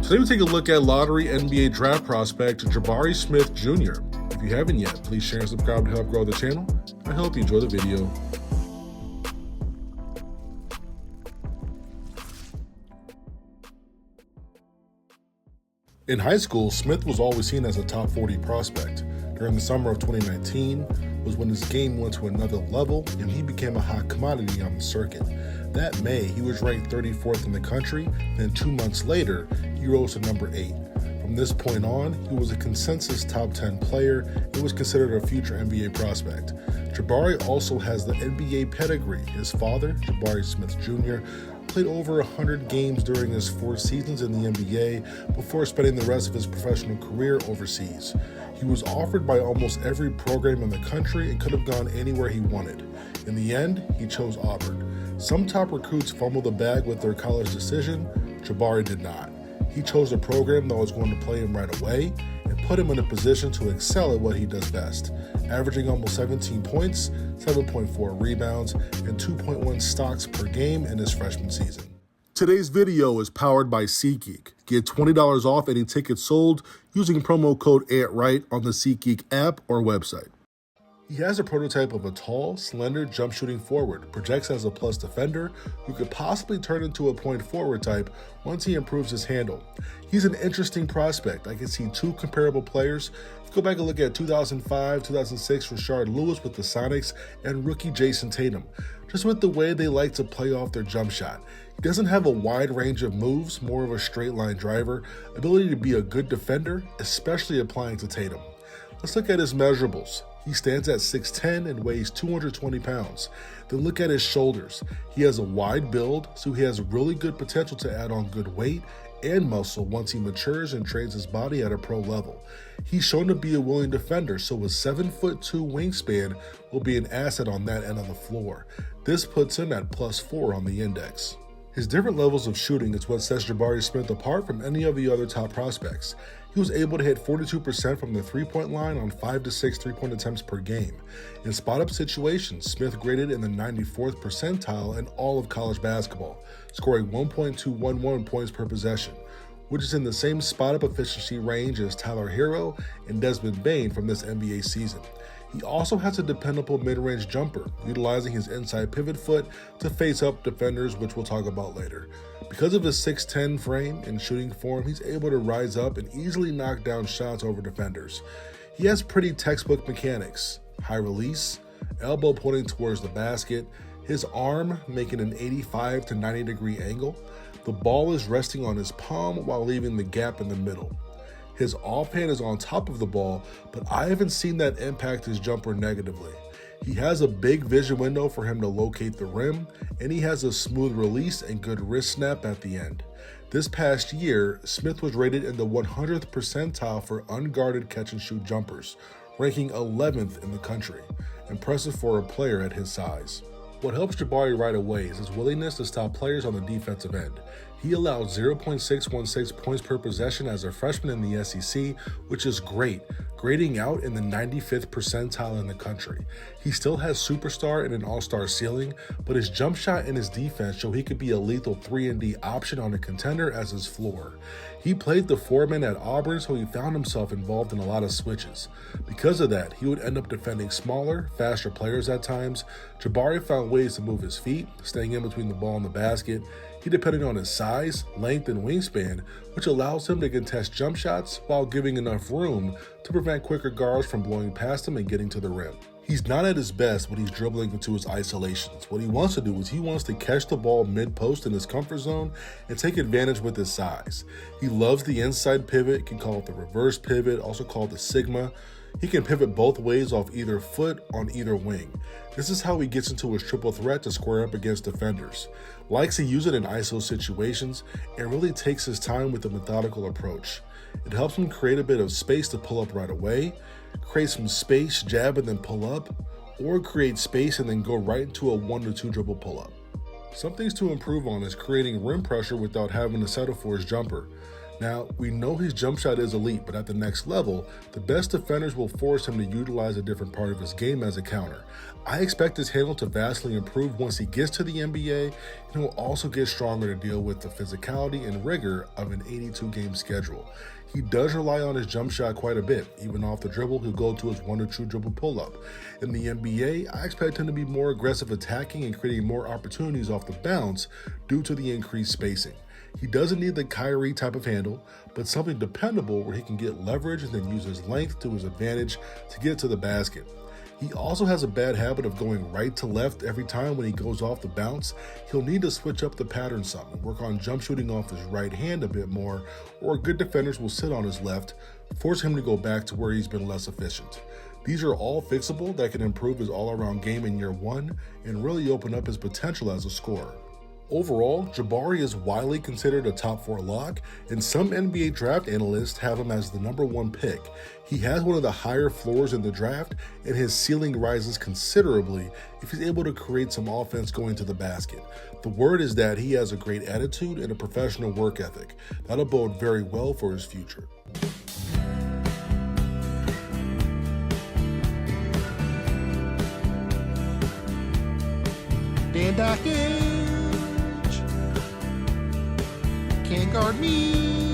Today we take a look at lottery NBA draft prospect Jabari Smith Jr. If you haven't yet, please share and subscribe to help grow the channel. I hope you enjoy the video. In high school, Smith was always seen as a top 40 prospect. During the summer of 2019 was when his game went to another level and he became a hot commodity on the circuit. That May, he was ranked 34th in the country, then 2 months later, he rose to number 8. From this point on, he was a consensus top 10 player and was considered a future NBA prospect. Jabari also has the NBA pedigree. His father, Jabari Smith Jr., played over 100 games during his 4 seasons in the NBA before spending the rest of his professional career overseas. He was offered by almost every program in the country and could have gone anywhere he wanted. In the end, he chose Auburn. Some top recruits fumbled the bag with their college decision. Jabari did not. He chose a program that was going to play him right away and put him in a position to excel at what he does best, averaging almost 17 points, 7.4 rebounds, and 2.1 stocks per game in his freshman season. Today's video is powered by SeatGeek. Get $20 off any ticket sold using promo code ANTRIGHT on the SeatGeek app or website. He has a prototype of a tall, slender, jump-shooting forward, projects as a plus defender who could possibly turn into a point forward type once he improves his handle. He's an interesting prospect. I can see 2 comparable players. If you go back and look at 2005, 2006 Rashard Lewis with the Sonics and rookie Jason Tatum, just with the way they like to play off their jump shot. He doesn't have a wide range of moves, more of a straight line driver, ability to be a good defender, especially applying to Tatum. Let's look at his measurables. He stands at 6'10 and weighs 220 pounds. Then look at his shoulders. He has a wide build, so he has really good potential to add on good weight and muscle once he matures and trains his body at a pro level. He's shown to be a willing defender, so his 7'2" wingspan will be an asset on that end of the floor. This puts him at +4 on the index. His different levels of shooting is what sets Jabari Smith apart from any of the other top prospects. He was able to hit 42% from the three-point line on 5 to 6 three-point attempts per game. In spot-up situations, Smith graded in the 94th percentile in all of college basketball, scoring 1.211 points per possession, which is in the same spot-up efficiency range as Tyler Hero and Desmond Bane from this NBA season. He also has a dependable mid-range jumper, utilizing his inside pivot foot to face up defenders, which we'll talk about later. Because of his 6'10 frame and shooting form, he's able to rise up and easily knock down shots over defenders. He has pretty textbook mechanics: high release, elbow pointing towards the basket, his arm making an 85 to 90 degree angle. The ball is resting on his palm while leaving the gap in the middle. His offhand is on top of the ball, but I haven't seen that impact his jumper negatively. He has a big vision window for him to locate the rim, and he has a smooth release and good wrist snap at the end. This past year, Smith was rated in the 100th percentile for unguarded catch-and-shoot jumpers, ranking 11th in the country. Impressive for a player at his size. What helps Jabari right away is his willingness to stop players on the defensive end. He allowed 0.616 points per possession as a freshman in the SEC, which is great, grading out in the 95th percentile in the country. He still has superstar and an all-star ceiling, but his jump shot and his defense show he could be a lethal 3-and-D option on a contender as his floor. He played the 4-man at Auburn, so he found himself involved in a lot of switches. Because of that, he would end up defending smaller, faster players at times. Jabari found ways to move his feet, staying in between the ball and the basket. He depended on his size, length, and wingspan, which allows him to contest jump shots while giving enough room to prevent quicker guards from blowing past him and getting to the rim. He's not at his best when he's dribbling into his isolations. What he wants to do is he wants to catch the ball mid-post in his comfort zone and take advantage with his size. He loves the inside pivot, can call it the reverse pivot, also called the Sigma. He can pivot both ways off either foot on either wing. This is how he gets into his triple threat to square up against defenders. Likes to use it in ISO situations and really takes his time with a methodical approach. It helps him create a bit of space to pull up right away, create some space, jab, and then pull up, or create space and then go right into a 1 to 2 dribble pull up. Some things to improve on is creating rim pressure without having to settle for his jumper. Now, we know his jump shot is elite, but at the next level, the best defenders will force him to utilize a different part of his game as a counter. I expect his handle to vastly improve once he gets to the NBA, and he will also get stronger to deal with the physicality and rigor of an 82-game schedule. He does rely on his jump shot quite a bit. Even off the dribble, he'll go to his 1 or 2 dribble pull-up. In the NBA, I expect him to be more aggressive attacking and creating more opportunities off the bounce due to the increased spacing. He doesn't need the Kyrie type of handle, but something dependable where he can get leverage and then use his length to his advantage to get to the basket. He also has a bad habit of going right to left every time when he goes off the bounce. He'll need to switch up the pattern some and work on jump shooting off his right hand a bit more, or good defenders will sit on his left, forcing him to go back to where he's been less efficient. These are all fixable that can improve his all-around game in year 1 and really open up his potential as a scorer. Overall, Jabari is widely considered a top 4 lock, and some NBA draft analysts have him as the number 1 pick. He has one of the higher floors in the draft, and his ceiling rises considerably if he's able to create some offense going to the basket. The word is that he has a great attitude and a professional work ethic. That'll bode very well for his future. Van Dyke Can't guard me.